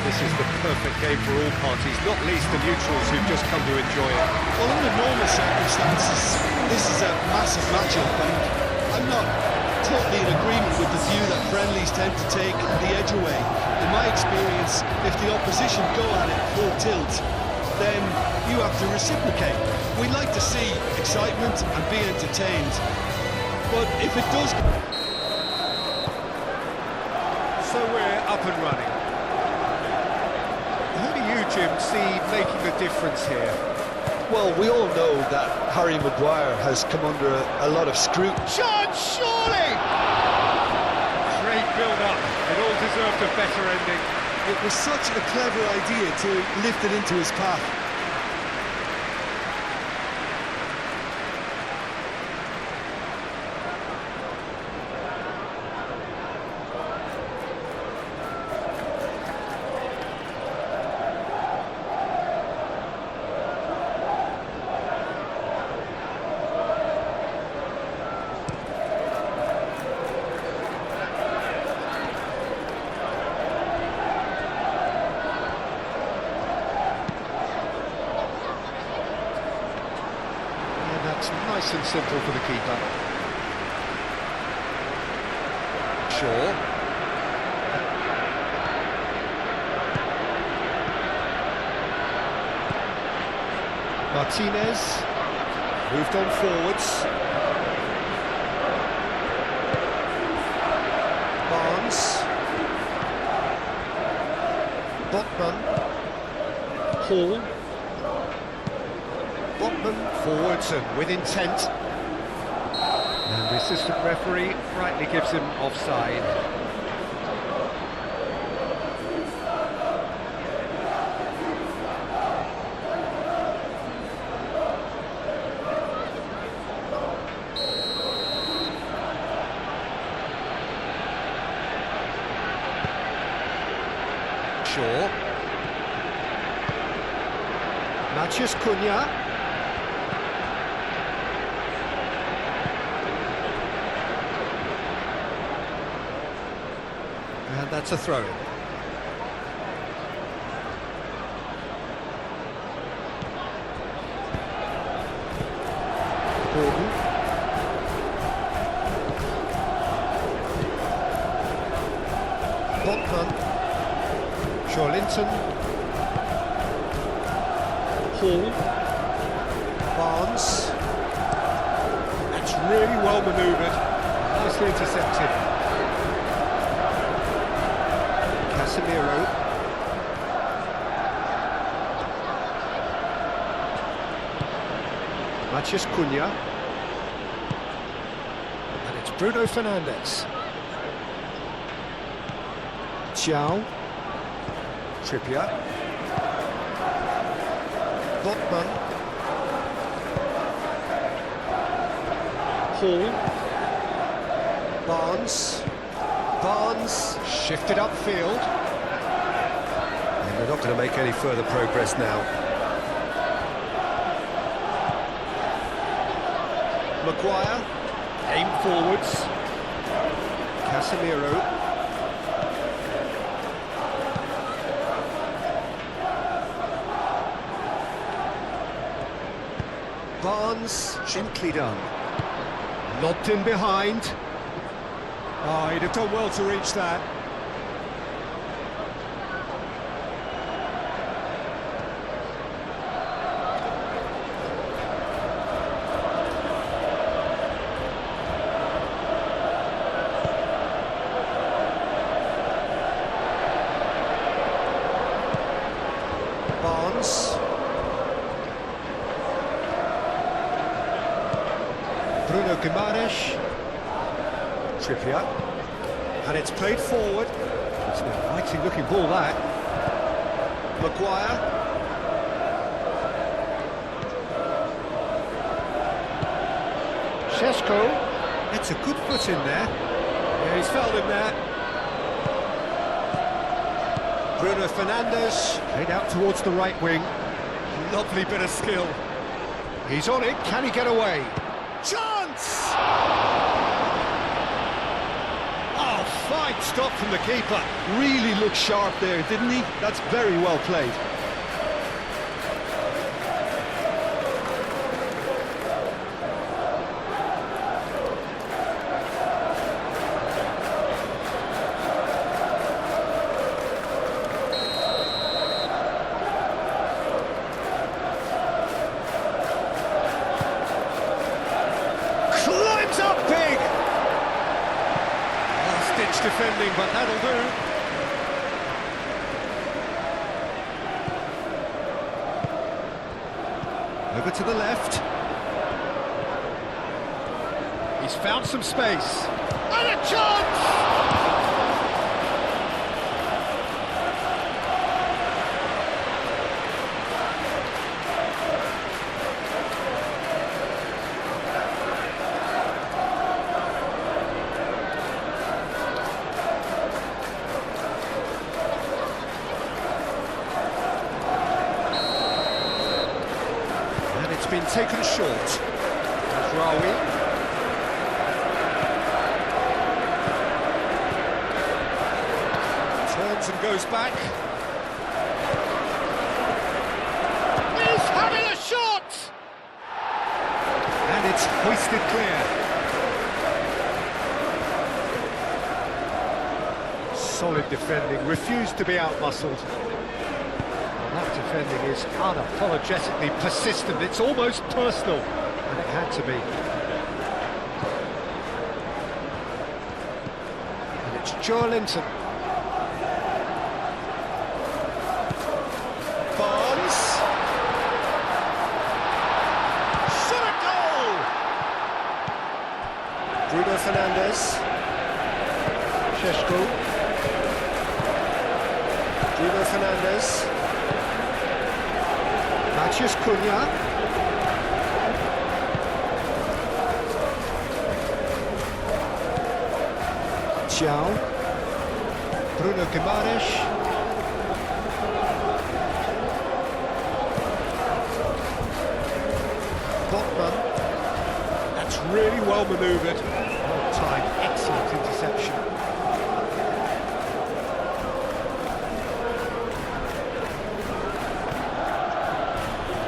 this is the perfect game for all parties, not least the neutrals who've just come to enjoy it. Well, under normal circumstances, this is a massive matchup, and I'm not totally in agreement with the view that friendlies tend to take the edge away. In my experience, if the opposition go at it full tilt, then you have to reciprocate. We like to see excitement and be entertained, but if it does... So we're up and running. Who do you, Jim, see making the difference here? Well, we all know that Harry Maguire has come under a lot of scrutiny. Chance, surely! Great build-up. It all deserved a better ending. It was such a clever idea to lift it into his path. Nice and simple for the keeper. Shaw. Martinez. Moved on forwards. Barnes. Botman. Hall. Botman forwards and with intent. And the assistant referee rightly gives him offside. Shaw. Mathias Cunha. And that's a throw-in. Gordon. Botman. Shawlinton. Hall. Barnes. That's really well manoeuvred. Nicely intercepted. Casemiro. Mathias Cunha. And it's Bruno Fernandes. Xiao. Trippier. Botman. Hall. Barnes. Barnes shifted upfield. And they're not going to make any further progress now. Maguire. Aim forwards. Casemiro. Barnes, gently done. Lobbed in behind. Oh, he'd have done well to reach that. Barnes. Bruno Guimaraes. Trippier. And it's played forward. It's an inviting looking ball, that. Maguire. Šeško. It's a good foot in there. Yeah, he's fouled him there. Bruno Fernandes. Played out towards the right wing. Lovely bit of skill. He's on it. Can he get away? Chance! Oh, fine Good stop from the keeper. Really looked sharp there, didn't he? That's very well played. Climbs up big! Last-ditch defending, but that'll do. Over to the left. He's found some space. And a chance! Been taken short. There's Rawi. Turns and goes back. He's having a shot! And it's hoisted clear. Solid defending, refused to be outmuscled. That defending is unapologetically persistent. It's almost personal, and it had to be. And it's Joelinton. Barnes. Shot a goal! Bruno Fernandes. Šeško. Bruno Fernandes. Matheus Cunha. Thiaw. Bruno Guimaraes. Botman. That's really well manoeuvred. Well timed, excellent interception.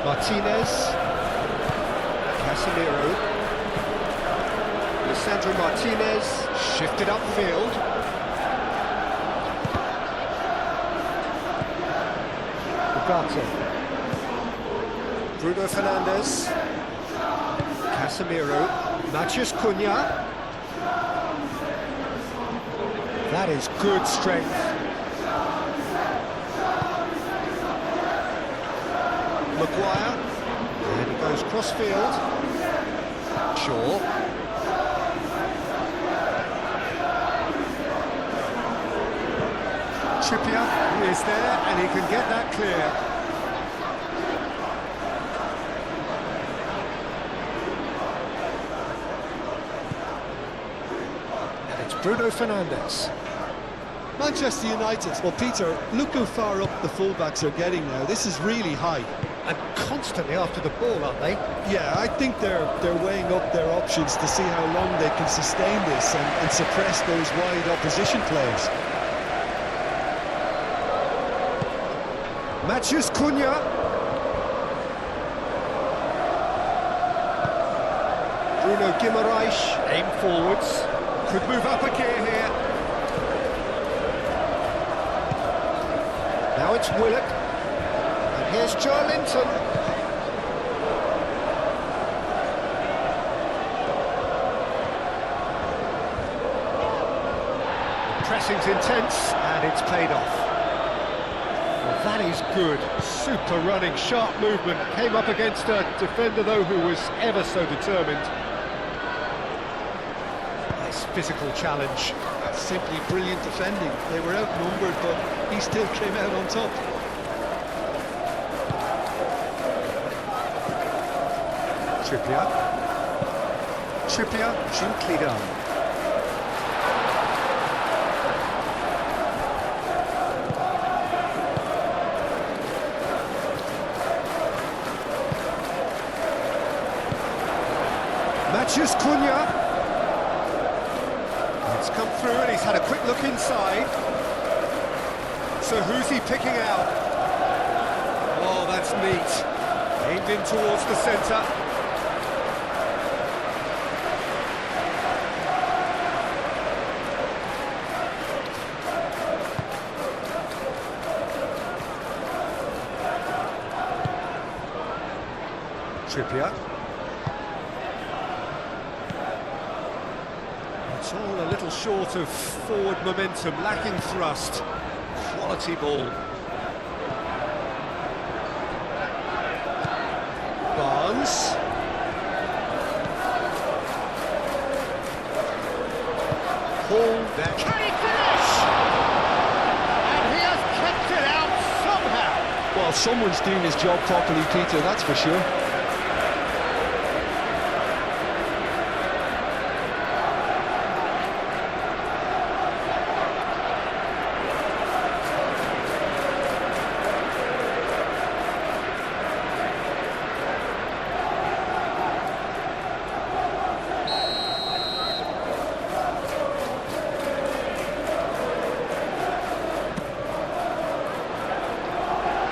Martinez, Casemiro, Lisandro Martinez, shifted upfield. Ugarte, Bruno Fernandes, Casemiro, Matheus Cunha. That is good strength. Maguire, and he goes cross-field. Shaw. Trippier is there, and he can get that clear. And it's Bruno Fernandes. Manchester United. Well, Peter, look how far up the fullbacks are getting now. This is really high. And constantly after the ball, aren't they? Yeah, I think they're weighing up their options to see how long they can sustain this and suppress those wide opposition players. Matheus Cunha. Bruno Guimaraes, aim forwards. Could move up a gear here. Now it's Willock. And here's Joelinton. The pressing's intense, and it's paid off. Well, that is good. Super running, sharp movement. Came up against a defender, though, who was ever so determined. Nice physical challenge. That's simply brilliant defending. They were outnumbered, but he still came out on top. Trippier, gently done. Matheus Cunha. It's come through and he's had a quick look inside. So who's he picking out? Oh, that's neat. Aimed in towards the centre. Trippier. It's all a little short of forward momentum, lacking thrust. Quality ball. Barnes. Hall there. Can he finish? And he has kept it out somehow. Well, someone's doing his job properly, Peter, that's for sure.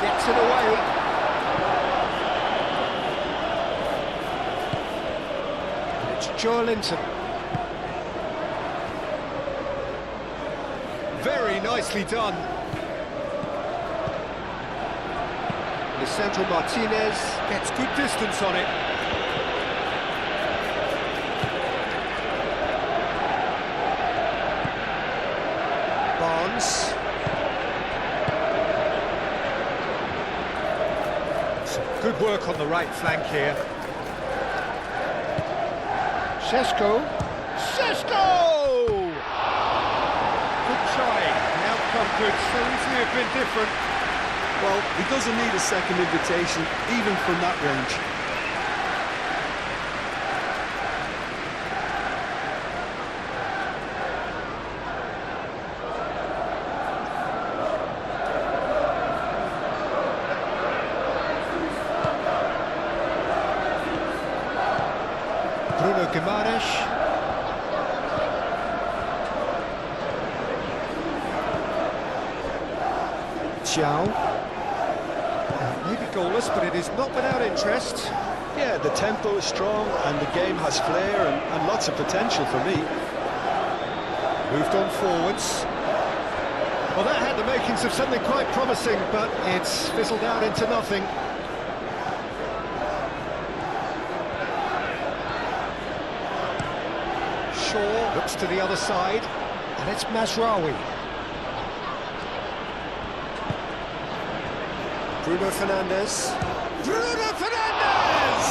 Gets it away. It's Joelinton. Very nicely done. Lisandro Martinez gets good distance on it. Barnes. Good work on the right flank here. Šeško. Good trying. The outcome could so easily have been different. Well, he doesn't need a second invitation, even from that range. Bruno Guimaraes. Xiao. Maybe goalless, but it is not without interest. Yeah, the tempo is strong and the game has flair and lots of potential for me. Moved on forwards. Well, that had the makings of something quite promising, but it's fizzled out into nothing. Shaw looks to the other side, and it's Mazraoui. Bruno Fernandes. Bruno Fernandes!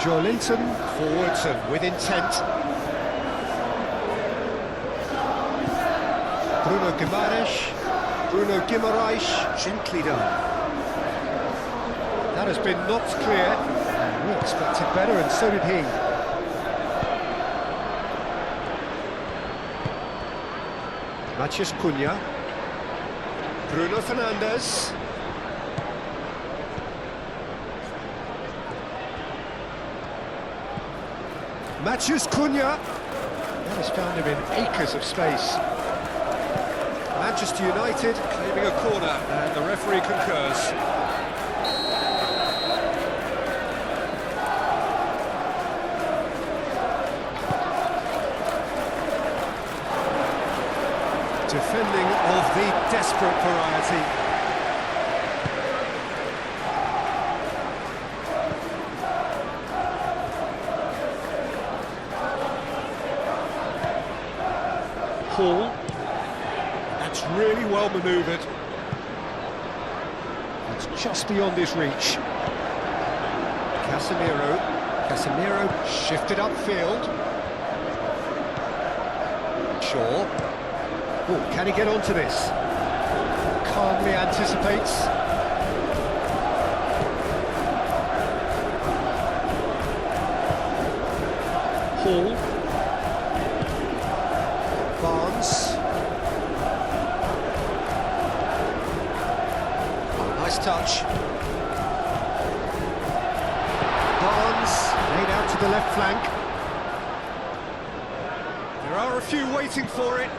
Joelinton forwards and with intent. Bruno Guimaraes, gently done. That has been knocked clear. We expected better, and so did he. Matheus Cunha. Bruno Fernandes. Matheus Cunha. That has found him in acres of space. Manchester United claiming a corner, and the referee concurs. Defending of the desperate variety. Hall. That's really well manoeuvred. It's just beyond his reach. Casemiro shifted upfield. Shaw. Oh, can he get onto this? Calmly anticipates. Hall. Barnes. nice touch. Barnes, laid out to the left flank. There are a few waiting for it.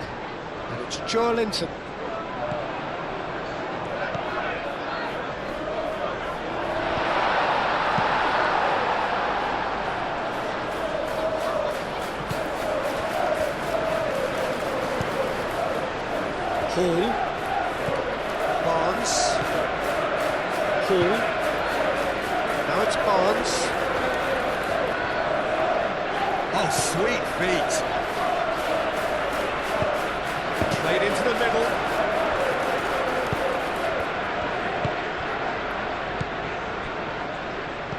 And it's Joelinton. Hall. Barnes. Hall. Now it's Barnes. Oh, sweet feet. Played into the middle.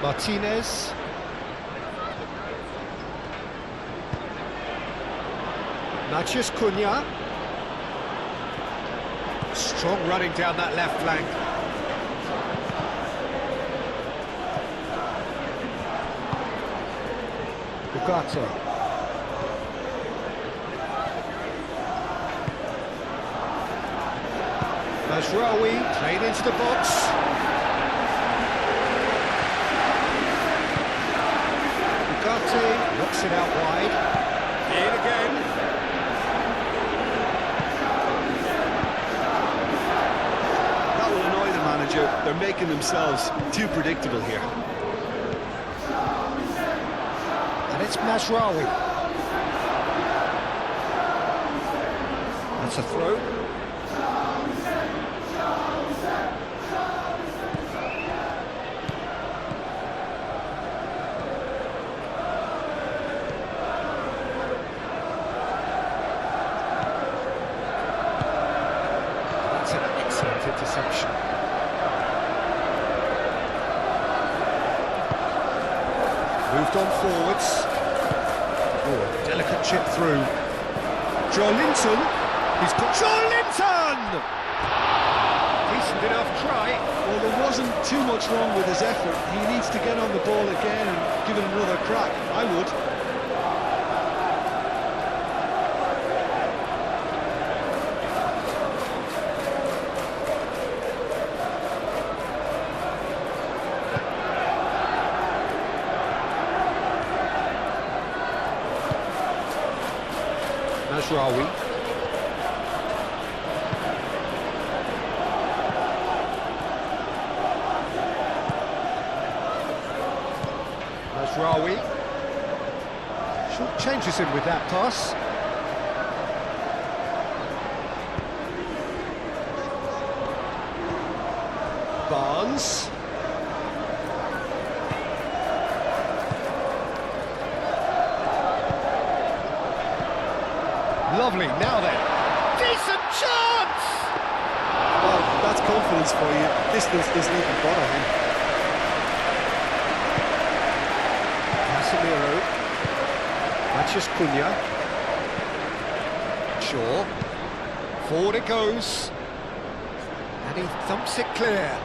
Martinez. Matheus Cunha. Strong running down that left flank. Ugarte. Mazraoui played into the box. Ugarte knocks it out wide. In again. That will annoy the manager. They're making themselves too predictable here. And it's Mazraoui. That's a throw. That's an excellent interception. Moved on forwards. Oh, delicate chip through. Joelinton. He's got Joelinton! Decent enough try. Well, there wasn't too much wrong with his effort. He needs to get on the ball again and give it another crack. I would. Mazraoui. Mazraoui. Short changes him with that pass. Barnes. Lovely, now then. Decent chance! Well, that's confidence for you. Distance doesn't even bother him. Casemiro. Matheus Cunha. Shaw. Forward it goes. And he thumps it clear.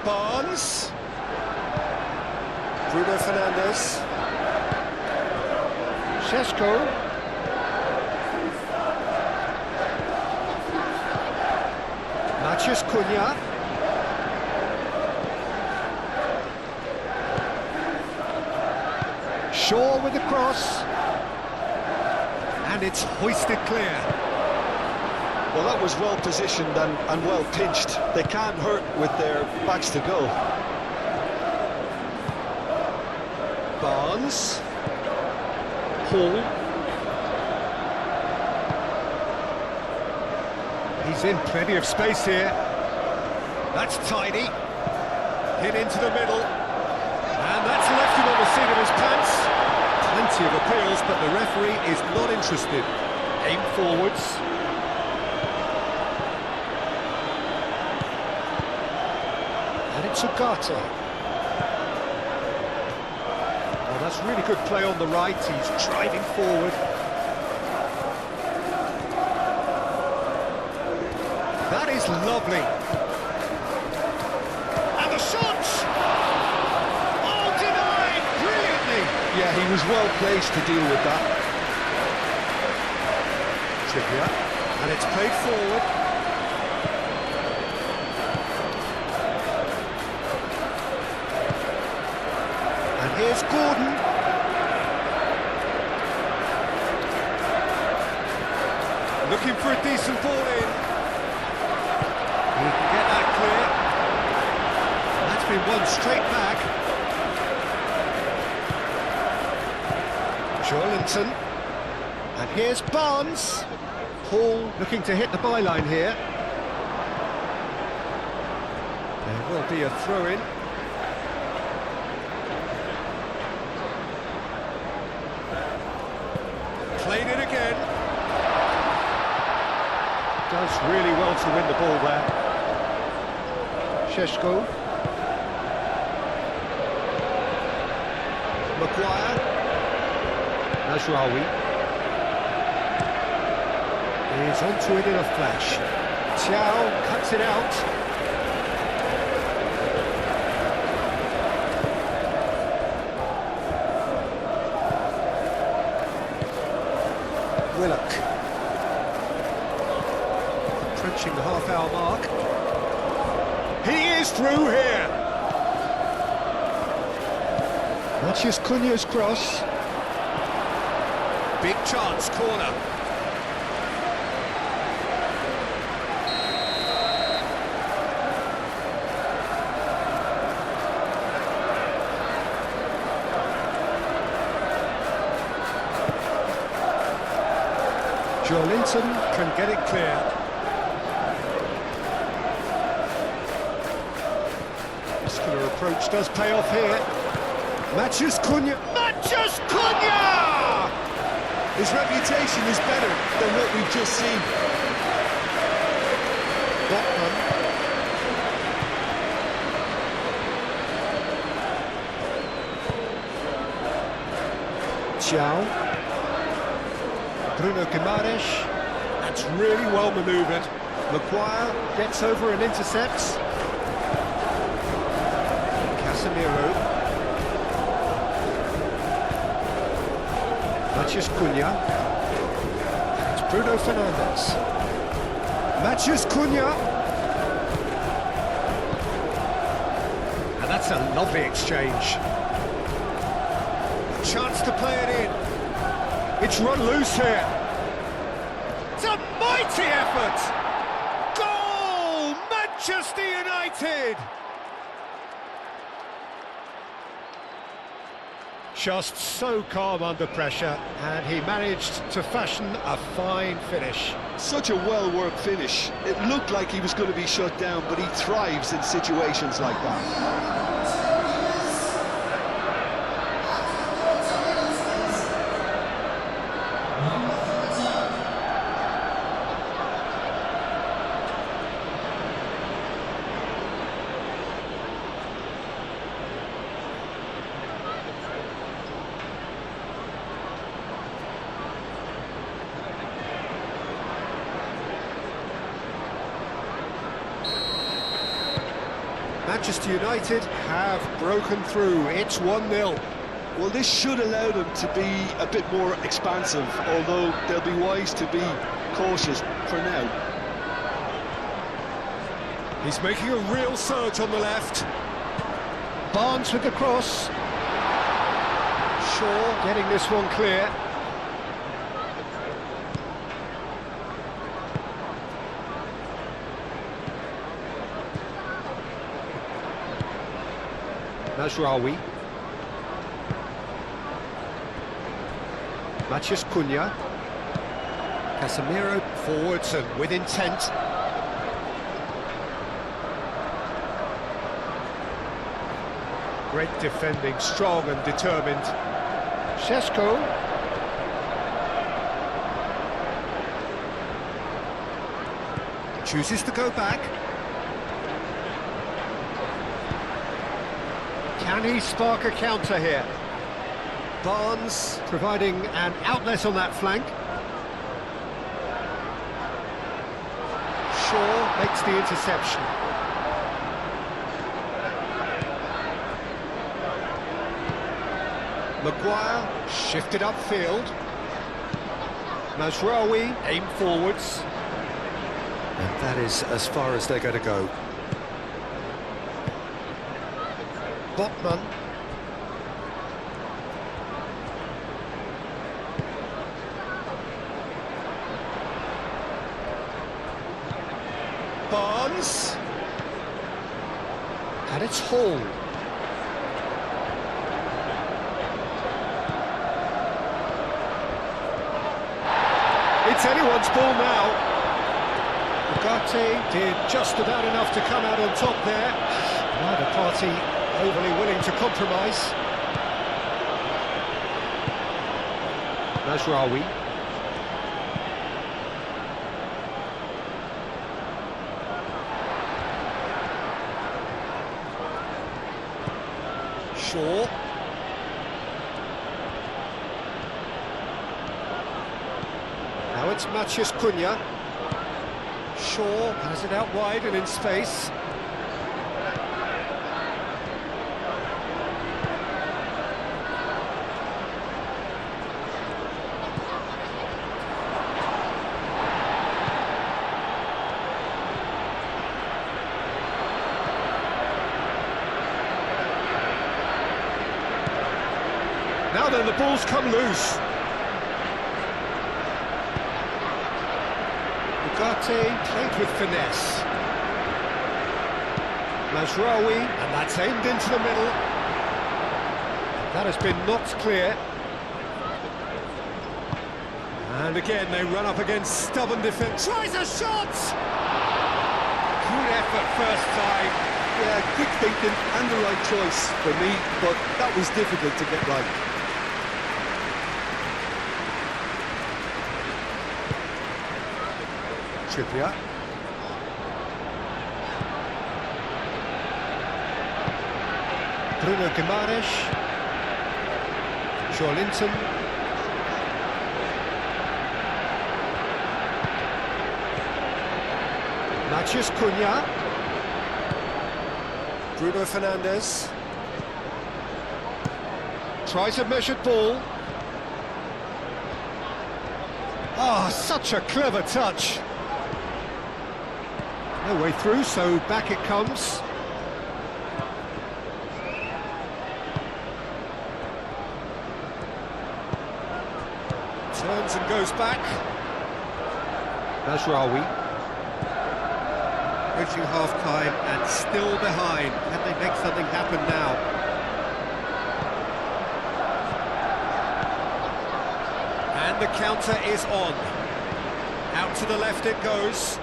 Barnes. Bruno Fernandes. Šeško. Matheus Cunha. Shaw with the cross. And it's hoisted clear. Well, that was well positioned and well pinched. They can't hurt with their backs to goal. Barnes. Hall. He's in plenty of space here. That's tidy. Hit into the middle. And that's left him on the seat of his pants. Plenty of appeals, but the referee is not interested. Aim forwards. And it's Ugarte. That's really good play on the right, he's driving forward. That is lovely. And the shot! Oh, denied! Brilliantly! Yeah, he was well placed to deal with that. Trippier, and it's played forward. And here's Gordon. Looking for a decent ball in. He can get that clear. That's been won straight back. Joelinton. And here's Barnes. Paul looking to hit the byline here. There will be a throw-in. Played it again. Does really well to win the ball there. Šeško. Maguire. Najraoui. He's onto it in a flash. Thiaw cuts it out. Willock. Approaching the half-hour mark. He is through here. Matheus Cunha's cross. Big chance, corner. Joelinton can get it clear. Muscular approach does pay off here. Matheus Cunha. Matheus Cunha! His reputation is better than what we've just seen. Botman. Thiaw. Bruno Guimaraes. That's really well manoeuvred. Maguire gets over and intercepts. Casemiro. Matheus Cunha. It's Bruno Fernandes. Matheus Cunha. And that's a lovely exchange. A chance to play it in. It's run loose here. It's a mighty effort! Goal! Manchester United! Just so calm under pressure, and he managed to fashion a fine finish. Such a well-worked finish. It looked like he was going to be shut down, but he thrives in situations like that. Manchester United have broken through. It's 1-0. Well, this should allow them to be a bit more expansive, although they'll be wise to be cautious for now. He's making a real surge on the left. Barnes with the cross. Shaw getting this one clear. Najraoui. Matheus Cunha. Casemiro forwards and with intent. Great defending, strong and determined. Šeško. Chooses to go back. Can he spark a counter here? Barnes providing an outlet on that flank. Shaw makes the interception. Maguire shifted upfield. Mazraoui aim forwards. And that is as far as they're going to go. Botman. Barnes. And it's Hall. It's anyone's ball now. Ugarte did just about enough to come out on top there. Neither party overly willing to compromise. Mazraoui. Shaw. Now it's Matheus Cunha. Shaw has it out wide and in space. Now then, the ball's come loose. Ugarte played with finesse. Mazraoui, and that's aimed into the middle. That has been knocked clear. And again, they run up against stubborn defence. Tries a shot! Good effort first time. Yeah, quick thinking and the right choice for me, but that was difficult to get right. Trippier. Bruno Guimaraes. Joelinton. Matheus Cunha. Bruno Fernandes. Tries a measured ball. Ah, such a clever touch. No way through, so back it comes. Turns and goes back. Mazraoui. Reaching half-time and still behind. Can they make something happen now? And the counter is on. Out to the left it goes.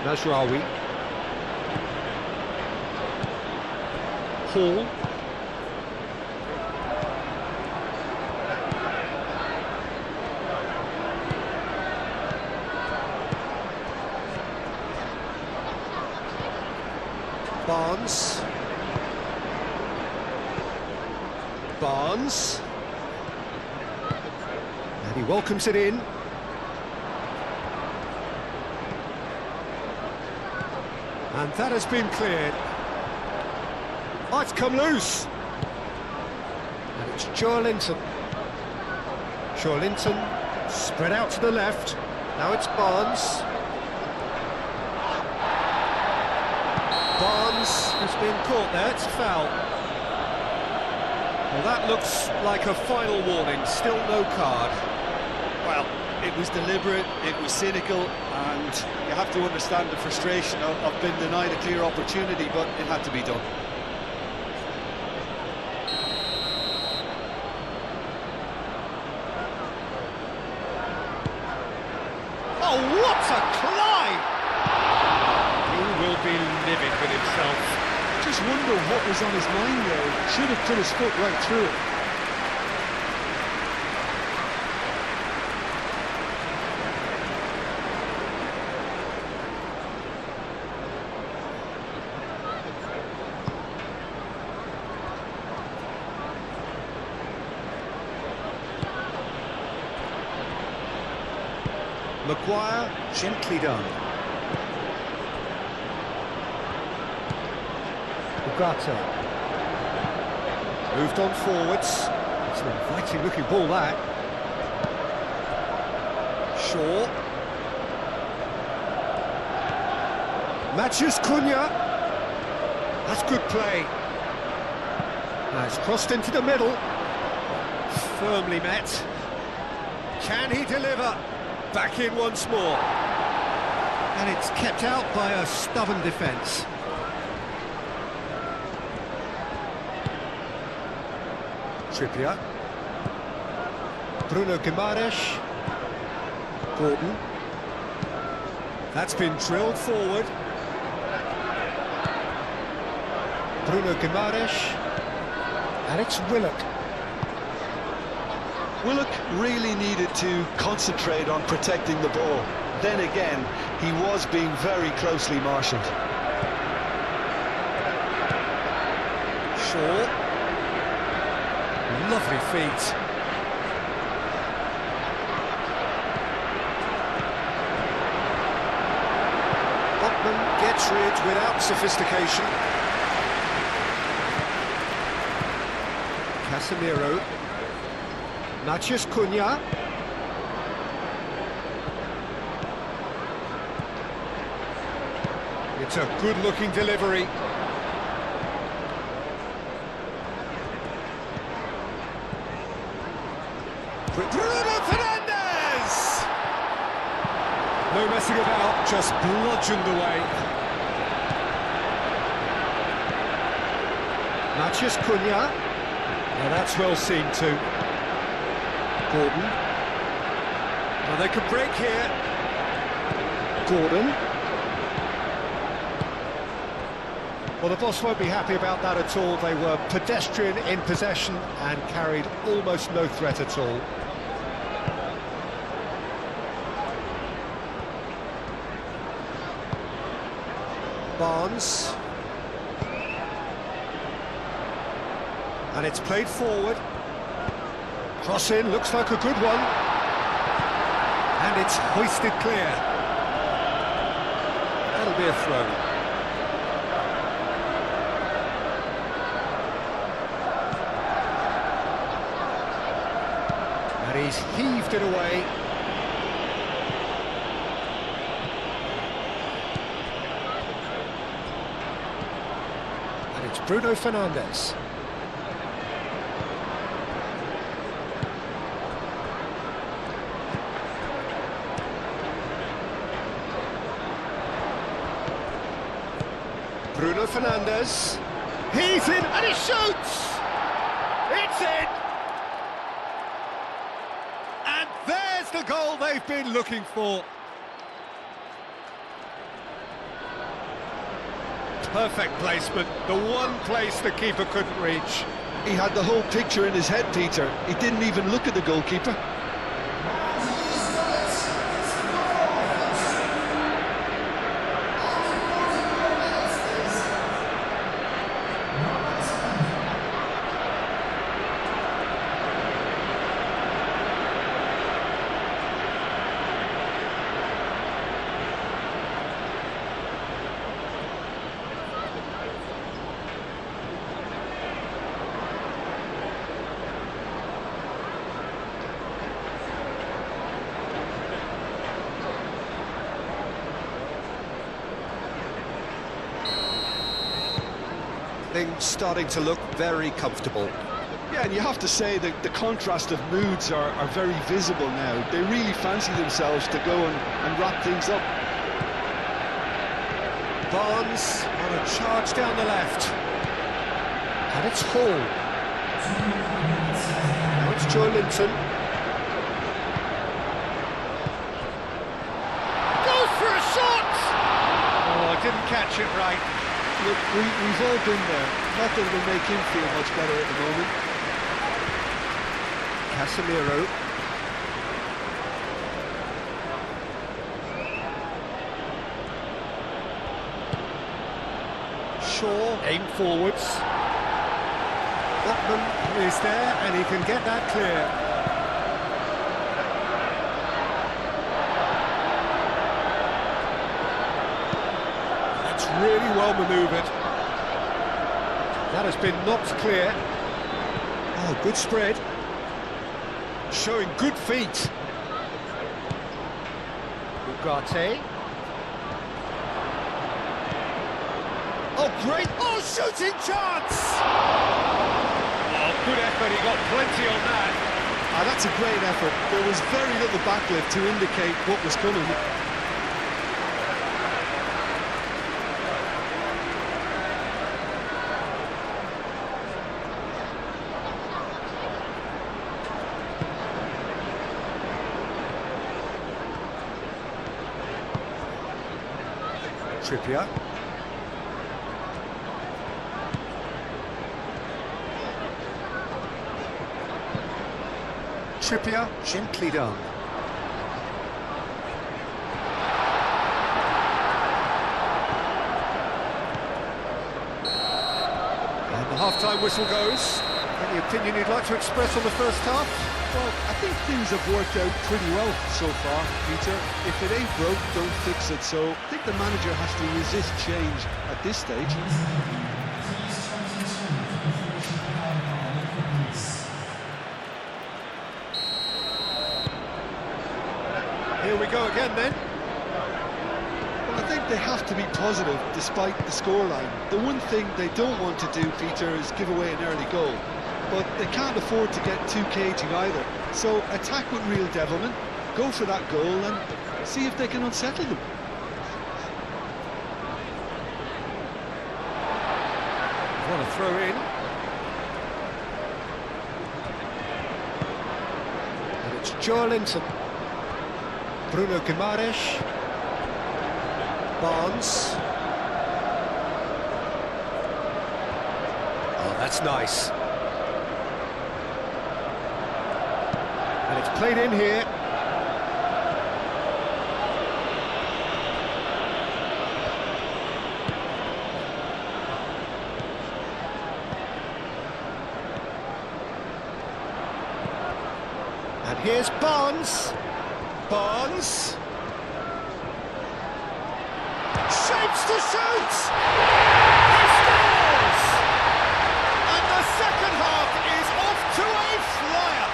Mazraoui. Hall. Barnes. Barnes. And he welcomes it in. And that has been cleared. Oh, it's come loose. And it's Joelinton. Joelinton spread out to the left. Now it's Barnes. Barnes has been caught there, it's a foul. Well, that looks like a final warning, still no card. Well, it was deliberate, it was cynical, and you have to understand the frustration of being denied a clear opportunity, but it had to be done. Oh, what a climb! He will be livid with himself. I just wonder what was on his mind there. Should have put his foot right through it. Maguire, gently done. Ugarte. Moved on forwards. It's an inviting looking ball, that. Shaw. Matches Cunha. That's good play. Now it's crossed into the middle. Firmly met. Can he deliver? Back in once more. And it's kept out by a stubborn defence. Trippier. Bruno Guimaraes. Gordon. That's been drilled forward. Bruno Guimaraes. And it's Willock. Willock really needed to concentrate on protecting the ball. Then again, he was being very closely marshalled. Shaw. Lovely feet. Botman gets rid without sophistication. Casemiro. Mathias Cunha. It's a good-looking delivery. Bruno Fernandes! No messing about, just bludgeoned away. Mathias Cunha. Now that's well seen too. Gordon. Well, they could break here. Gordon. Well, the boss won't be happy about that at all. They were pedestrian in possession and carried almost no threat at all. Barnes. And it's played forward. Cross in, looks like a good one. And it's hoisted clear. That'll be a throw. And he's heaved it away. And it's Bruno Fernandes. Bruno Fernandes. He's in and he shoots! It's in! And there's the goal they've been looking for. Perfect placement, the one place the keeper couldn't reach. He had the whole picture in his head, Peter. He didn't even look at the goalkeeper. Things starting to look very comfortable. Yeah, and you have to say that the contrast of moods are very visible now. They really fancy themselves to go and wrap things up. Barnes on a charge down the left. And it's Hall. Now it's Joe Linton. Goes for a shot! Oh, didn't catch it right. Look, we've all been there. Nothing will make him feel much better at the moment. Casemiro. Shaw, aim forwards. Botman is there and he can get that clear. really well manoeuvred. That has been knocked clear. Oh, good spread. Showing good feet. Ugarte. Oh, great! Oh, shooting chance! Oh, good effort, he got plenty on that. Ah, that's a great effort. There was very little backlift to indicate what was coming. Trippier. Trippier, gently done. And the half-time whistle goes. Any opinion you'd like to express on the first half? Well, I think things have worked out pretty well so far, Peter. If it ain't broke, don't fix it. So I think the manager has to resist change at this stage. Here we go again then. Well, I think they have to be positive despite the scoreline. The one thing they don't want to do, Peter, is give away an early goal. But they can't afford to get too cagey either. So attack with real devilment, go for that goal and see if they can unsettle them. Want to throw in. And it's Joelinton. Bruno Guimaraes. Barnes. Oh, that's nice. And it's played in here. And here's Barnes. Barnes. Shapes to shoot! He scores! And the second half is off to a flyer.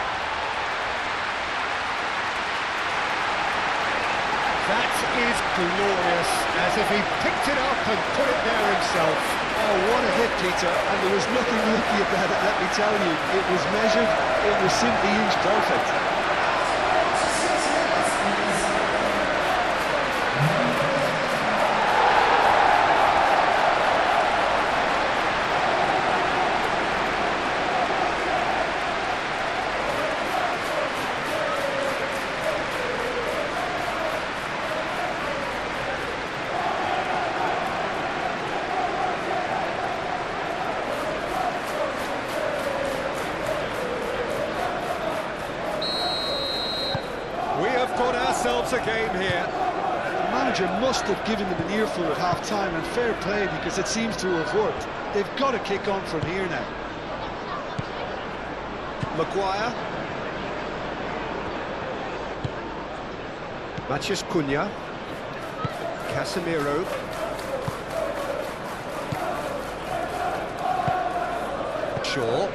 That is glorious, as if he picked it up and put it there himself. Oh, what a hit, Peter, and there was nothing lucky about it, let me tell you. It was measured, it was simply inch perfect. Got ourselves a game here. The manager must have given them an earful at half-time, and fair play, because it seems to have worked. They've got to kick on from here now. Maguire. Matheus Cunha. Casemiro. Shaw.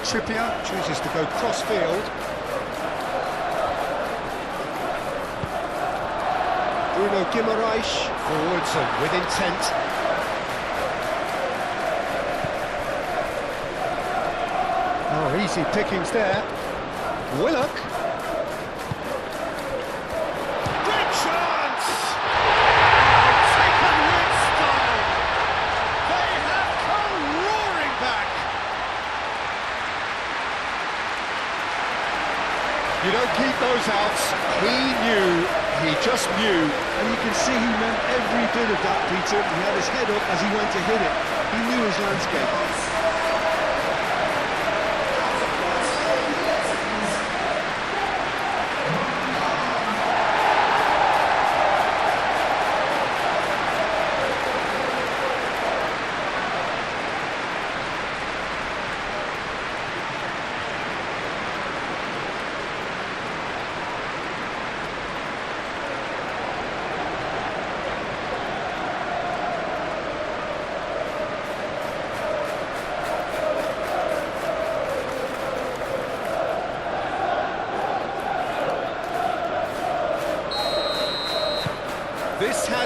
Trippier chooses to go cross-field. Bruno Guimaraes forwards and with intent. Oh, easy pickings there. Willock. Great chance! Taken with style. They have come roaring back. You don't keep those out. He just knew. And you can see he meant every bit of that, Peter. He had his head up as he went to hit it. He knew his landscape.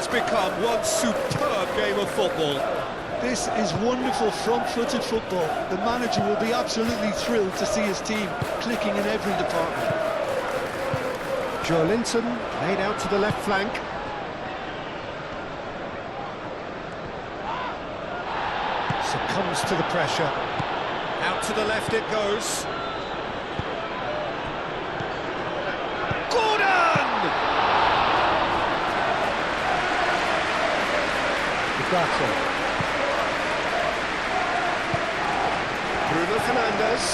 has become one superb game of football. This is wonderful front-footed football. The manager will be absolutely thrilled to see his team clicking in every department. Joe Linton laid out to the left flank. Succumbs to the pressure. Out to the left it goes. Gordon! Ugarte. Bruno Fernandes.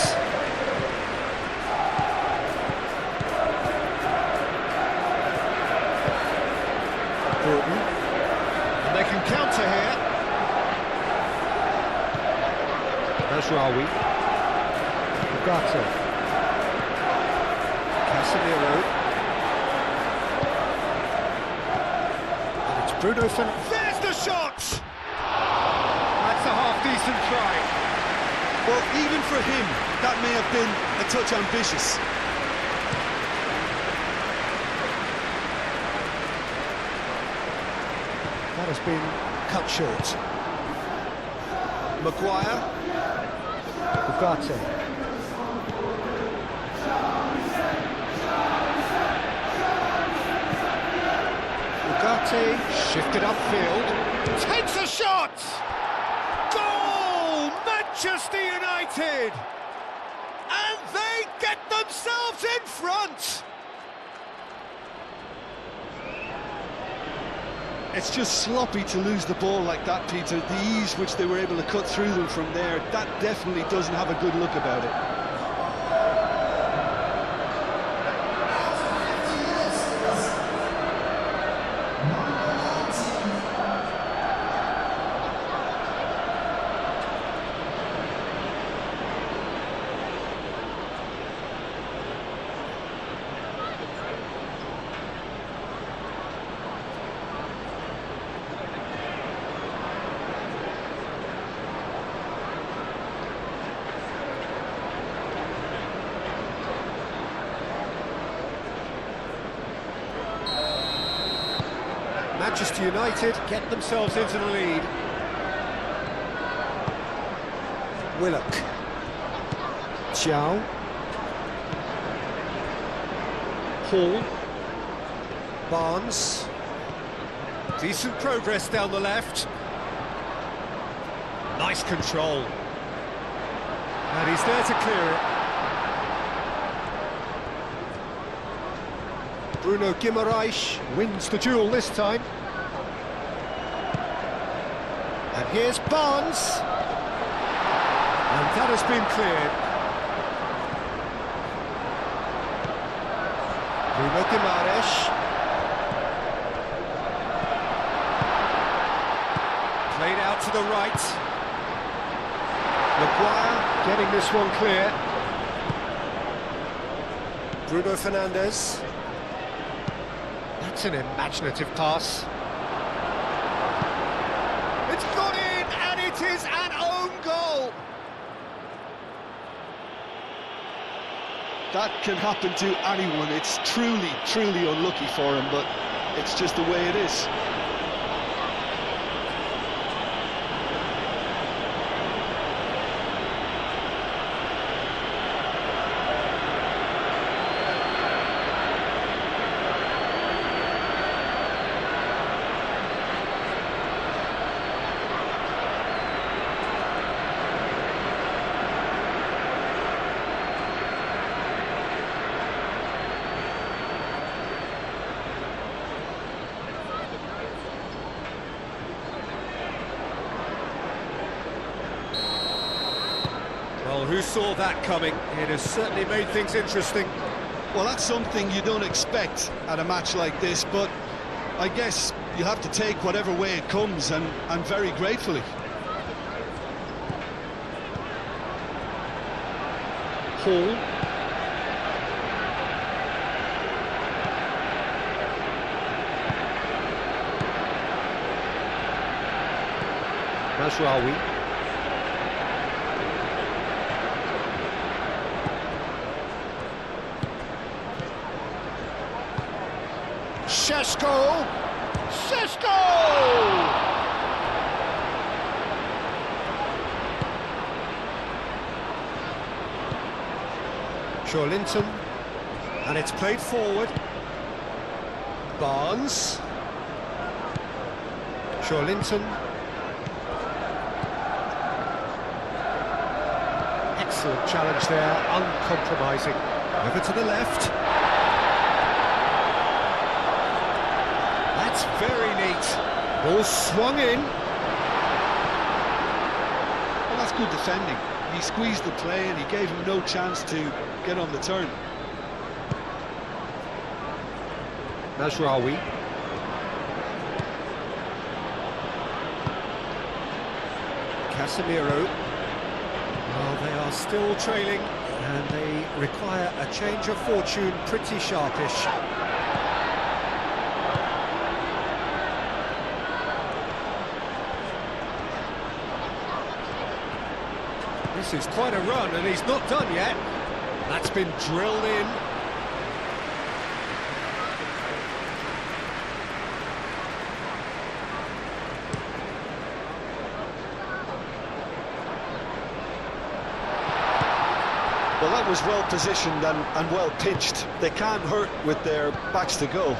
Gordon. And they can counter here. Mazraoui. Ugarte. Casemiro. And it's Bruno Fernandes. There's the shot! That's a half-decent try. Well, even for him, that may have been a touch ambitious. That has been cut short. Maguire. Ugarte. Ugarte shifted upfield. Takes a shot! Goal! Manchester United! And they get themselves in front! It's just sloppy to lose the ball like that, Peter. The ease which they were able to cut through them from there, that definitely doesn't have a good look about it. Manchester United get themselves into the lead. Willock. Chow. Hall. Barnes. Decent progress down the left. Nice control. And he's there to clear it. Bruno Guimaraes wins the duel this time. And here's Barnes. And that has been cleared. Bruno Guimaraes. Played out to the right. Maguire getting this one clear. Bruno Fernandes. That's an imaginative pass. It's got in, and it is an own goal. That can happen to anyone. It's truly, truly unlucky for him, but it's just the way it is. Well, who saw that coming? It has certainly made things interesting. Well, that's something you don't expect at a match like this, but I guess you have to take whatever way it comes, and very gratefully. Hall. Mazraoui. Šeško Sesko! Linton, and it's played forward. Barnes. Linton. Excellent challenge there, uncompromising. Over to the left. That's very neat. Ball swung in. Well, that's good defending. He squeezed the play and he gave him no chance to get on the turn. Mazraoui. Casemiro. Well, they are still trailing and they require a change of fortune, pretty sharpish. This is quite a run, and he's not done yet. That's been drilled in. Well, that was well positioned and well pitched. They can't hurt with their backs to goal.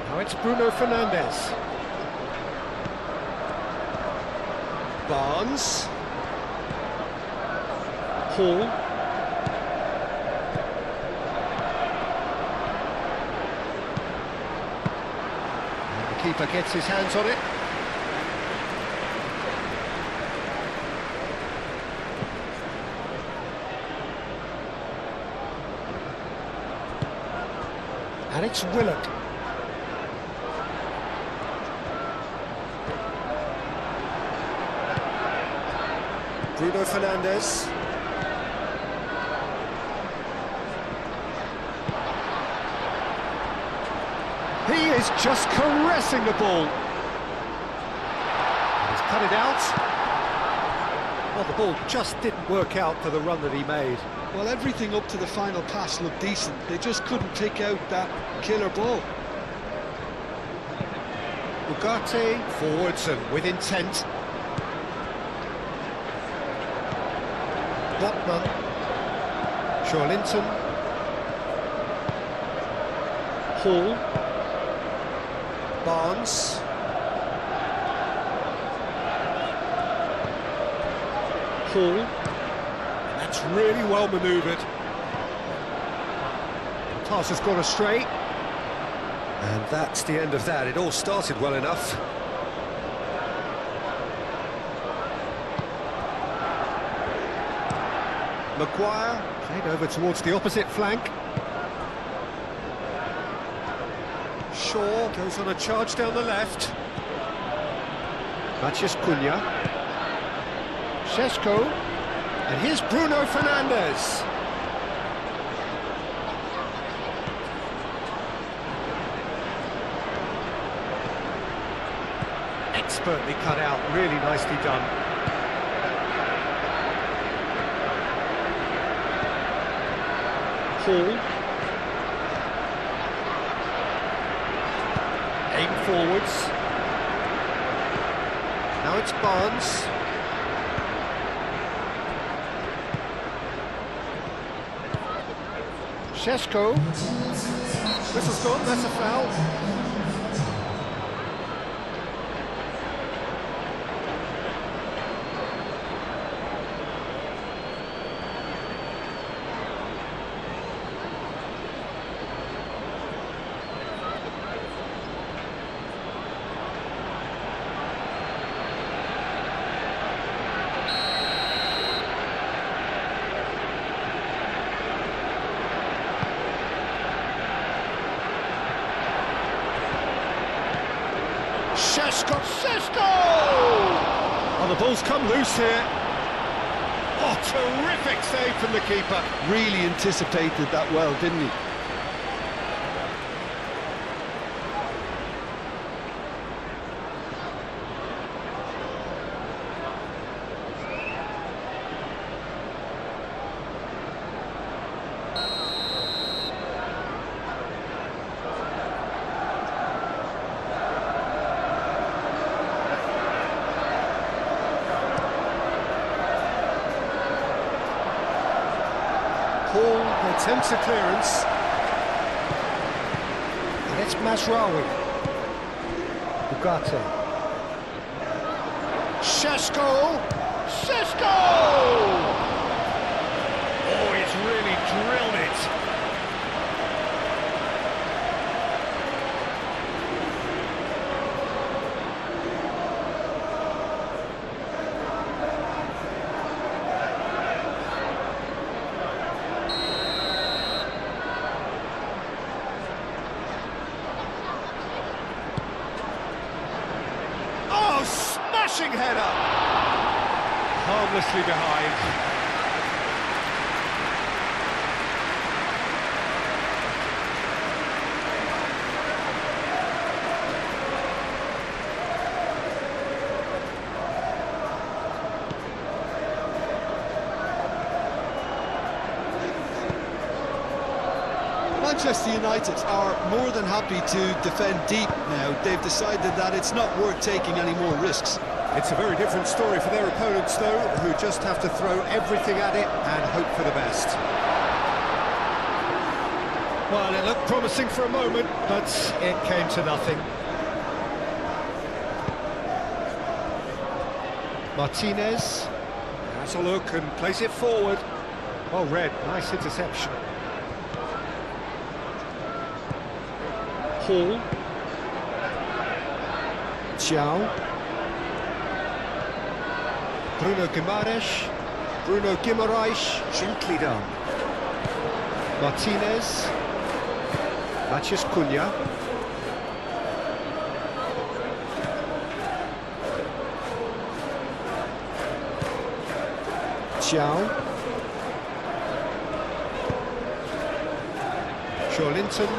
Now it's Bruno Fernandes. Barnes. Hall. And the keeper gets his hands on it. And it's Willard. Bruno Fernandes. He is just caressing the ball. He's cut it out. Well, the ball just didn't work out for the run that he made. Well, everything up to the final pass looked decent. They just couldn't pick out that killer ball. Ugarte forwards and with intent. Botman. Linton. Hall. Barnes. Hall. That's really well manoeuvred. The pass has gone astray. And that's the end of that. It all started well enough. Maguire played over towards the opposite flank. Shaw goes on a charge down the left. Matheus Cunha. Sesko. And here's Bruno Fernandes. Expertly cut out, really nicely done. Hall. Aim forwards. Now it's Barnes. Sesko. Whistle's gone, that's a foul. Sesko! Oh, the ball's come loose here. Oh, terrific save from the keeper. Really anticipated that well, didn't he? Paul attempts a clearance. And it's Masraoui. Ugarte. Šeško! Oh, he's really drilled it. Oh, smashing header! Harmlessly behind. Manchester United are more than happy to defend deep now. They've decided that it's not worth taking any more risks. It's a very different story for their opponents, though, who just have to throw everything at it and hope for the best. Well, it looked promising for a moment, but it came to nothing. Martinez has a look and plays it forward. Well read, nice interception. Hall. Chiao. Bruno Guimaraes, gently done. Martinez. Matheus Cunha. Chiao. Joelinton.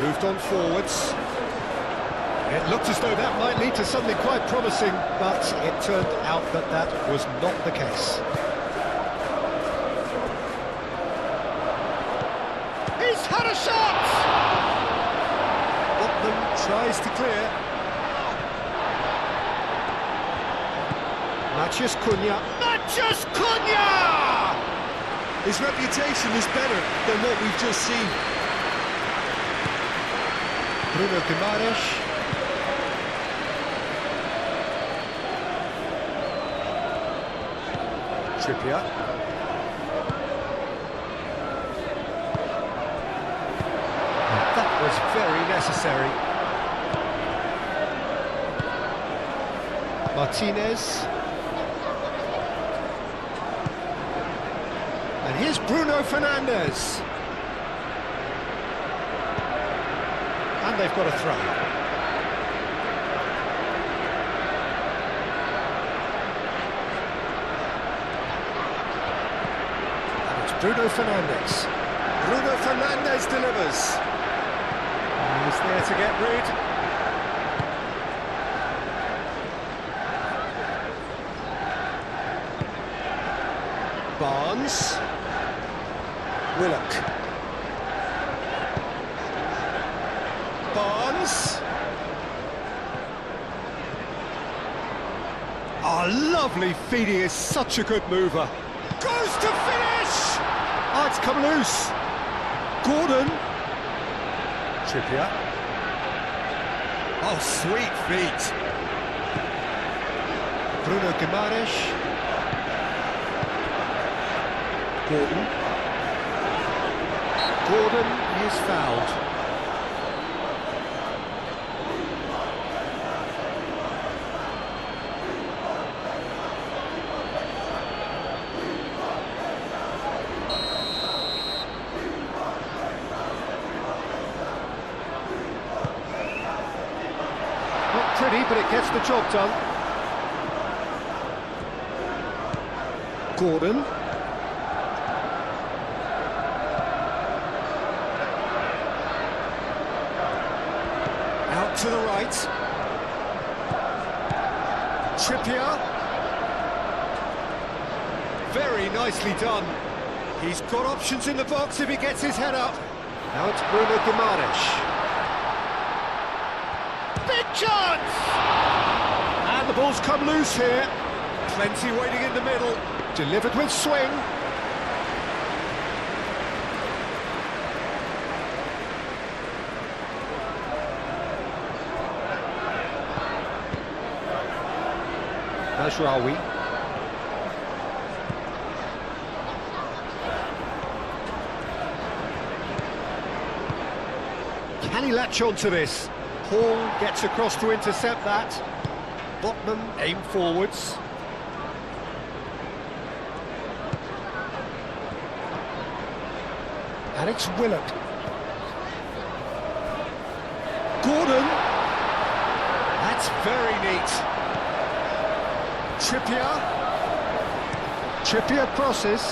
Moved on forwards. It looked as though that might lead to something quite promising, but it turned out that that was not the case. He's had a shot! Botman tries to clear. Matheus Cunha! His reputation is better than what we've just seen. Bruno Guimaraes. Trippier. That was very necessary. Martinez. And here's Bruno Fernandes. And they've got a throw. Bruno Fernandes. Bruno Fernandes delivers. And he's there to get rid. Barnes. Willock. Barnes. Oh, lovely feed. He is such a good mover. Goes to finish! Oh, it's come loose. Gordon. Trippier. Oh, sweet feet. Bruno Guimaraes. Gordon is fouled. Pretty, but it gets the job done. Gordon. Out to the right. Trippier. Very nicely done. He's got options in the box if he gets his head up. Now it's Bruno Guimaraes. Big chance! And the ball's come loose here. Plenty waiting in the middle. Delivered with swing. Mazraoui. Can he latch onto this? Paul gets across to intercept that. Botman aim forwards. Alex Willock. Gordon. That's very neat. Trippier crosses.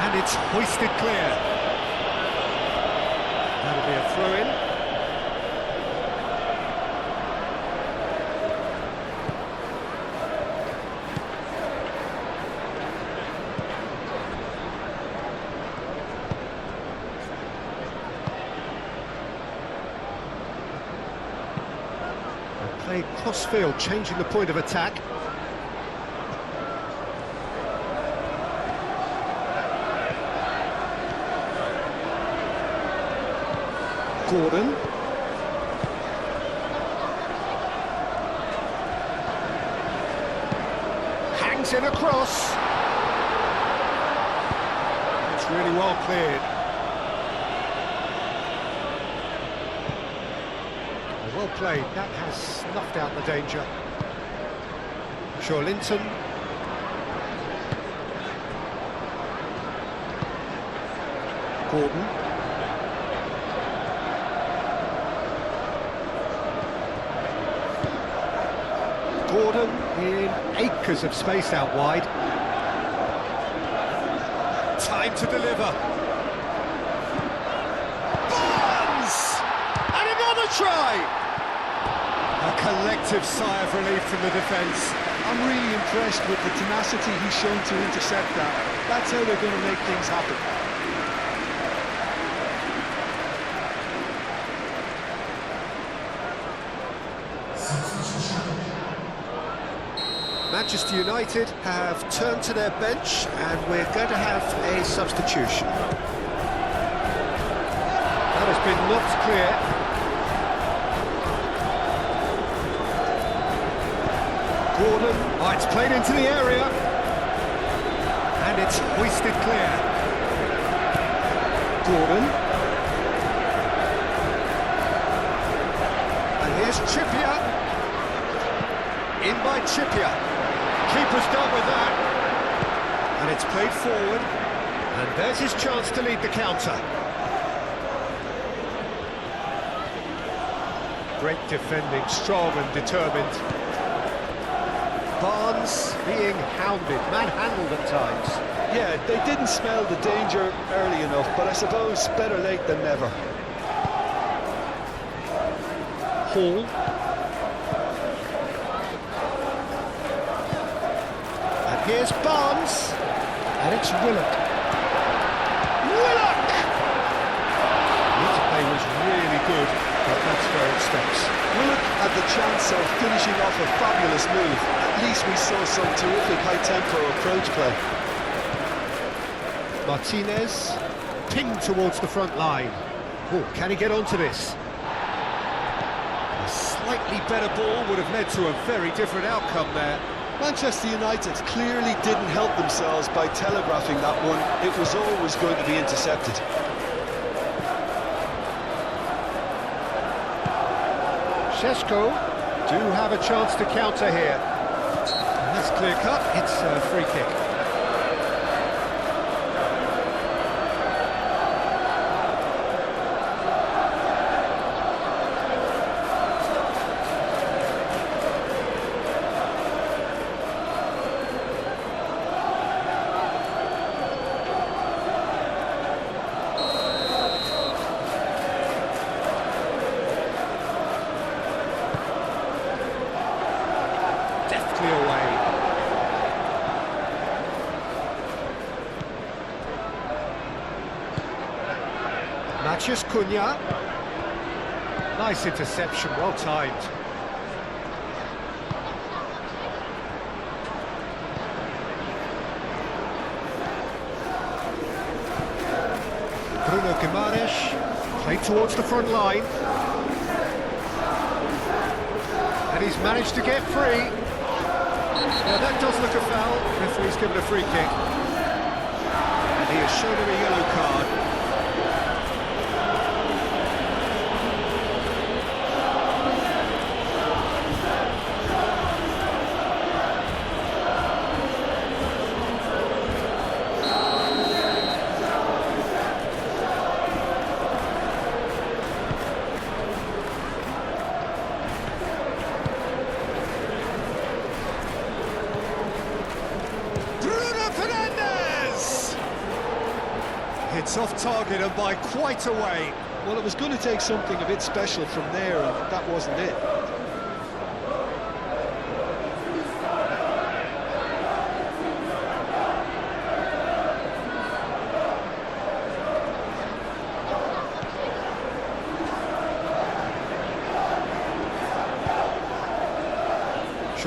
And it's hoisted clear. That'll be a throw-in. Played cross-field, changing the point of attack. Gordon. Hangs in a cross. It's really well cleared. Well played, that has snuffed out the danger. Linton. Gordon. Gordon in acres of space out wide. Time to deliver. Barnes! And another try! A collective sigh of relief from the defence. I'm really impressed with the tenacity he's shown to intercept that. That's how they're going to make things happen. Manchester United have turned to their bench and we're going to have a substitution. That has been knocked clear. Gordon, oh, it's played into the area, and it's hoisted clear. Gordon. And here's Trippier. In by Trippier. Keeper's done with that. And it's played forward, and there's his chance to lead the counter. Great defending, strong and determined. Barnes being hounded, manhandled at times. Yeah, they didn't smell the danger early enough, but I suppose better late than never. Hall. And here's Barnes. And it's Willock. Willock! The interplay was really good, but that's where it stops. Willock had the chance of finishing off a fabulous move. At least we saw some terrific high-tempo approach play. Martinez, pinged towards the front line. Oh, can he get onto this? A slightly better ball would have led to a very different outcome there. Manchester United clearly didn't help themselves by telegraphing that one. It was always going to be intercepted. Šeško do have a chance to counter here. And that's clear cut, it's a free kick. Deftly away. Matheus Cunha. Nice interception, well timed. Bruno Guimaraes, played towards the front line. And he's managed to get free. Now that does look a foul. Referee's given a free kick. And he has shown him a yellow card. It's off target and by quite a way. Well, it was going to take something a bit special from there, and that wasn't it.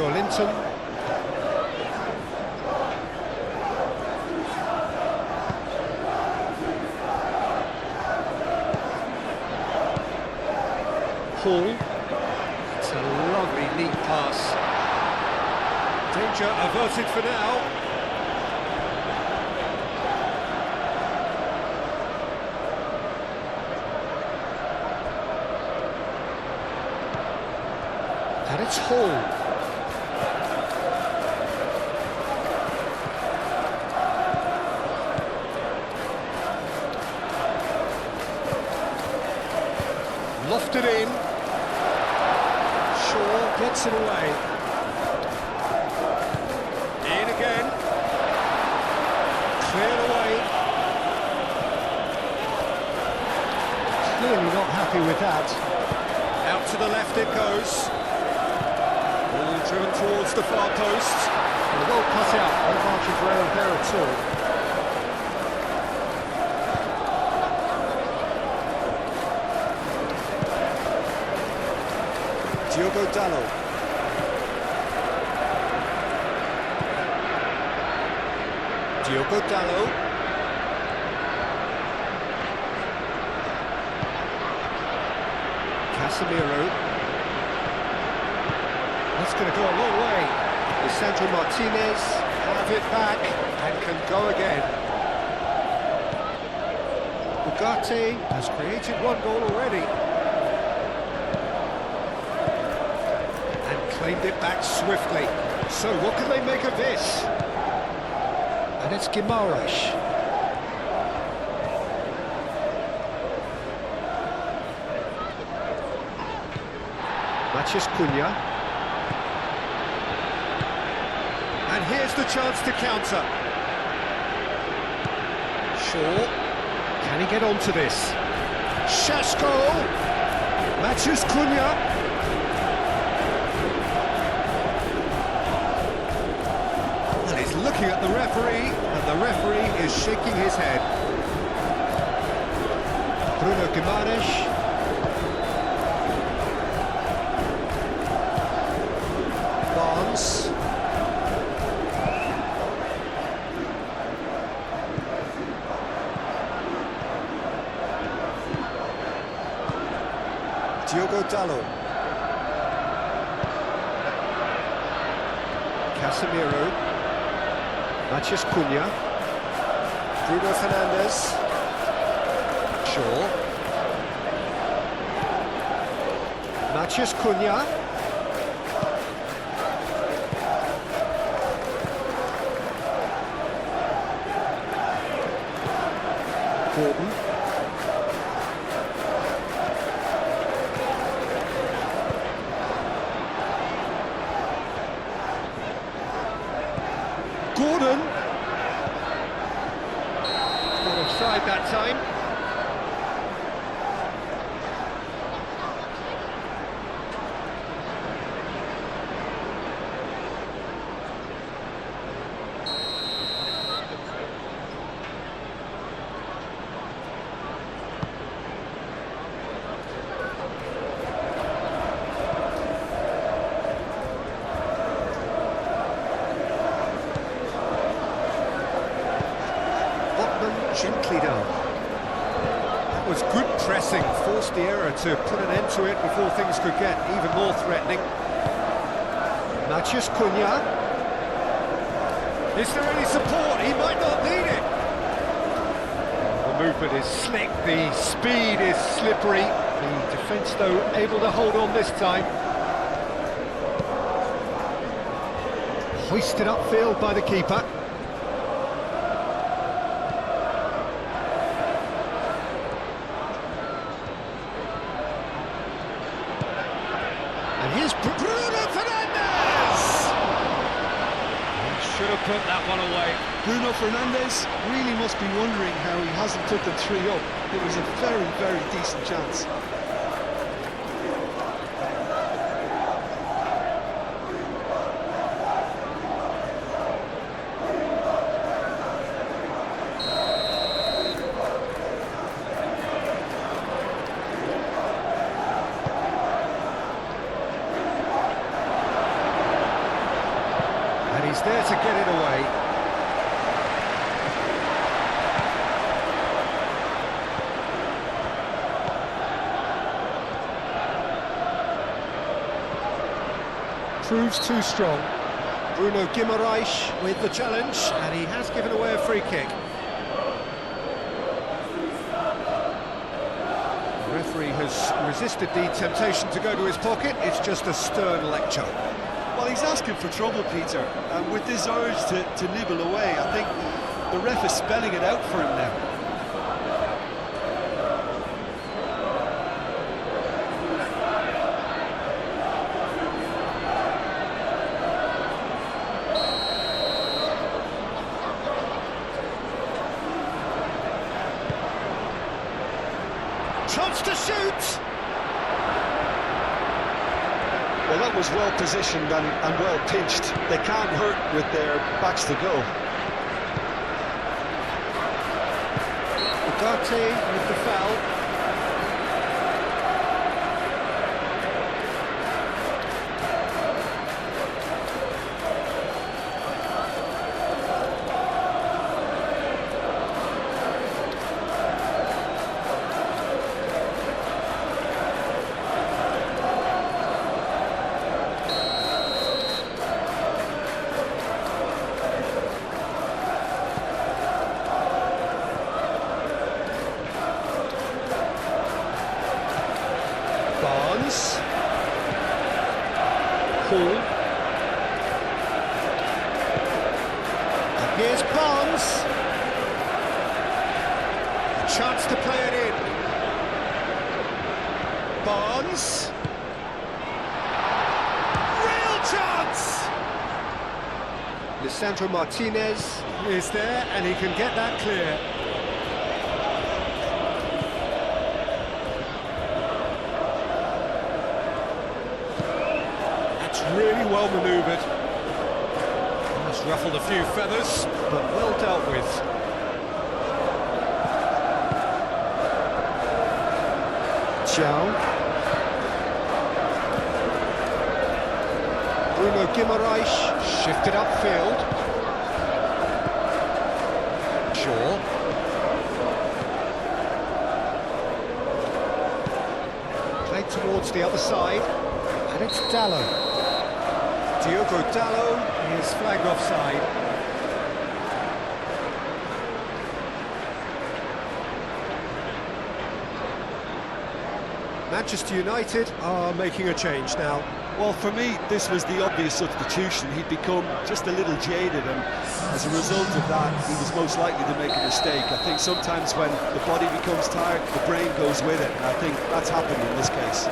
Linton. Hall. It's a lovely, neat pass. Danger averted for now. And it's Hall. Lofted in. Shaw gets it away. In again. Cleared away. Clearly not happy with that. Out to the left it goes. Ball driven towards the far post. Well cut out. No margin for error there at all. Diogo Dalot. Diogo Dalot. Casemiro. That's going to go a long way. Lisandro Martinez have it back and can go again. Ugarte has created one goal already. Claimed it back swiftly. So what can they make of this? And it's Guimaraes. Matheus Cunha. And here's the chance to counter. Shaw. Can he get onto this? Šaško. Matheus Cunha. Looking at the referee, and the referee is shaking his head. Bruno Guimaraes. Barnes. Diogo Dalot. Casemiro. Matheus Cunha. Bruno Fernandes. Shaw. Matheus Cunha. Gordon. Gordon. Not offside that time. Gently down. was good pressing, forced the error to put an end to it before things could get even more threatening. Matheus Cunha. Is there any support? He might not need it. The movement is slick, the speed is slippery. The defence, though, able to hold on this time. Hoisted upfield by the keeper. And here's Bruno Fernandes! He should have put that one away. Bruno Fernandes really must be wondering how he hasn't put the 3 up. It was a very, very decent chance. And he's there to get it away. Proves too strong. Bruno Guimaraes with the challenge, and he has given away a free kick. The referee has resisted the temptation to go to his pocket. It's just a stern lecture. Well, he's asking for trouble, Peter, and with this urge to nibble away, I think the ref is spelling it out for him now. Chance to shoot! Well, that was well positioned and well pinched. They can't hurt with their backs to goal. Ugarte with the foul. Barnes. Hall. And here's Barnes. A chance to play it in. Barnes. Real chance! Lisandro Martinez is there, and he can get that clear. Really well manoeuvred. Almost ruffled a few feathers, but well dealt with. Zhao. Bruno Guimaraes shifted upfield. Shaw. Played towards the other side, and it's Dallo. Diogo Dallo is flagged offside. Manchester United are making a change now. Well, for me, this was the obvious substitution. He'd become just a little jaded, and as a result of that, he was most likely to make a mistake. I think sometimes when the body becomes tired, the brain goes with it, and I think that's happened in this case.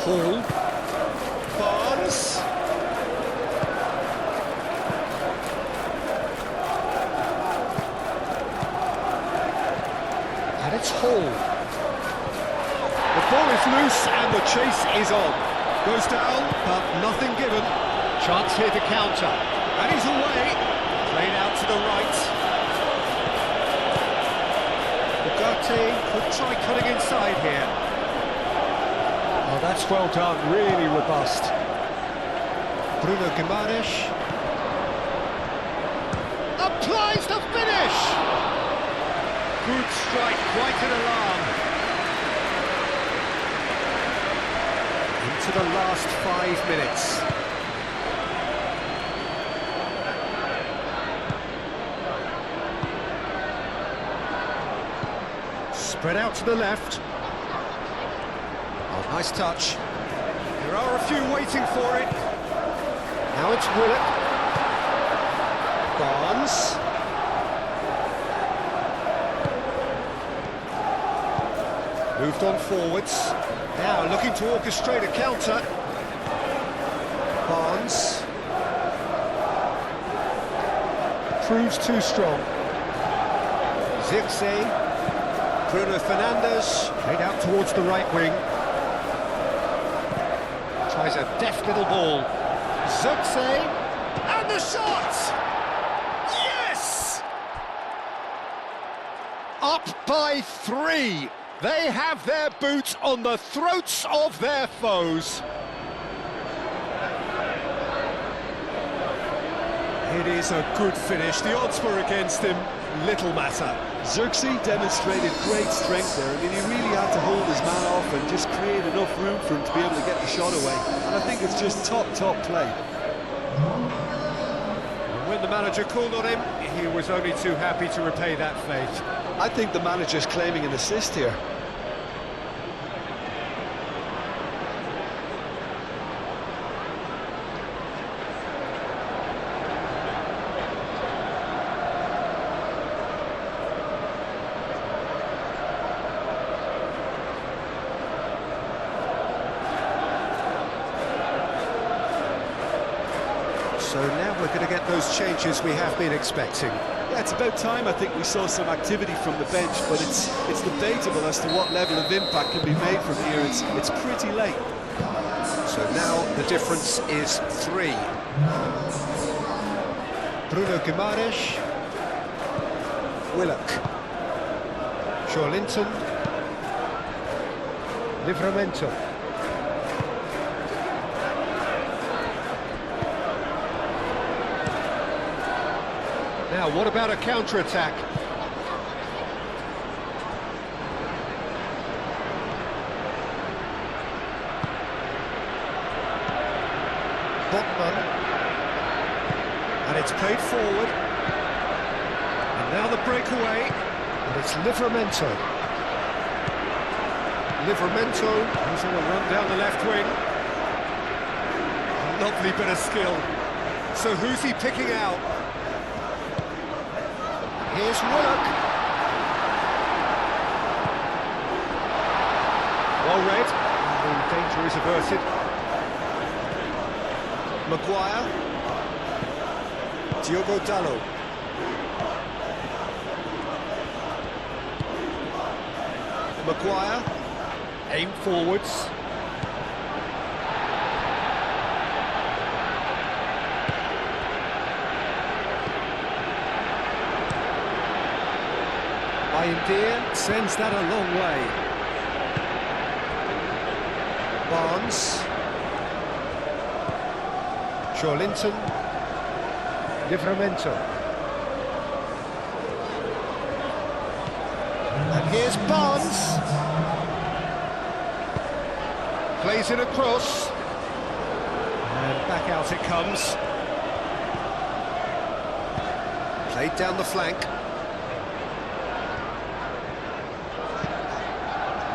Hall. Barnes. And it's Hall. The ball is loose and the chase is on. Goes down, but nothing given. Chance here to counter. And he's away. Played out to the right. Ugarte could try cutting inside here. Oh, that's well done, really robust. Bruno Guimaraes. applies the finish! Good strike, quite an alarm. Into the last 5 minutes. Spread out to the left. Oh, nice touch. There are a few waiting for it. Now it's Willock. Barnes. Moved on forwards. Now looking to orchestrate a counter. Barnes. Proves too strong. Zirkzee. Bruno Fernandes, played out towards the right wing. Tries a deft little ball. Zirkzee, and the shot! Yes! Up by 3. They have their boots on the throats of their foes. It is a good finish. The odds were against him. Little matter. Zirkzee demonstrated great strength there. I mean, he really had to hold his man off and just create enough room for him to be able to get the shot away. And I think it's just top play. When the manager called on him, he was only too happy to repay that faith. I think the manager's claiming an assist here. So now we're going to get those changes we have been expecting. Yeah, it's about time I think we saw some activity from the bench, but it's debatable as to what level of impact can be made from here. It's pretty late. So now the difference is 3. Bruno Guimaraes. Willock. Linton. Livramento. Now, what about a counter-attack? Botman. And it's played forward. And now the breakaway. And it's Livramento. Livramento, who's on a run down the left wing. A lovely bit of skill. So who's he picking out? Here's Willock. Well read. The danger is averted. Maguire. Diogo Dalot. Maguire. Aim forwards. Bayindir sends that a long way. Barnes. Linton. Livramento. And here's Barnes. Plays it across. And back out it comes. Played down the flank.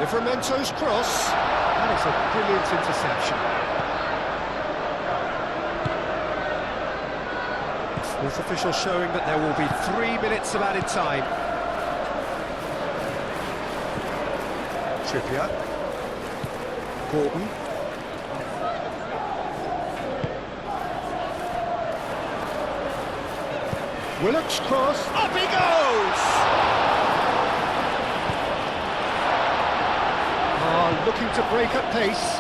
Livramento's cross. That is a brilliant interception. Fourth official showing that there will be 3 minutes of added time. Trippier. Gordon. Willock's cross. Up he goes! Looking to break at pace.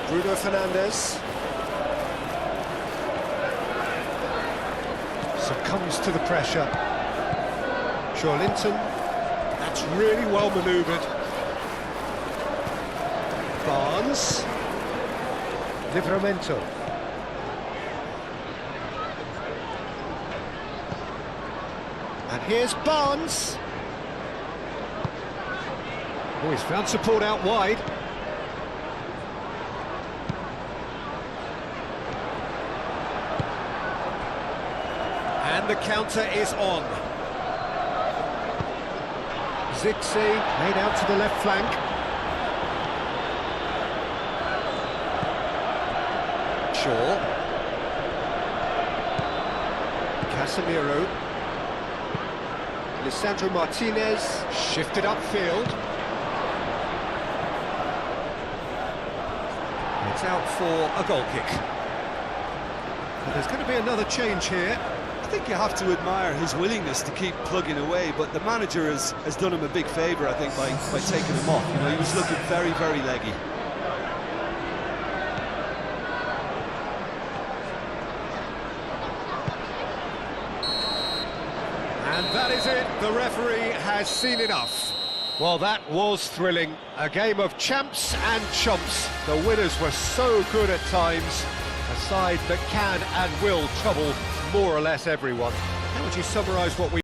Bruno Fernandes. Succumbs to the pressure. Linton. That's really well manoeuvred. Barnes. Livramento. And here's Barnes. Oh, he's found support out wide. And the counter is on. Zixi made out to the left flank. Shaw. Casemiro. Lisandro Martinez shifted upfield. It's out for a goal kick. And there's going to be another change here. I think you have to admire his willingness to keep plugging away, but the manager has done him a big favour, I think, by taking him off. You know, he was looking very, very leggy. And that is it. The referee has seen enough. Well, that was thrilling. A game of champs and chumps. The winners were so good at times. A side that can and will trouble more or less everyone. How would you summarise what we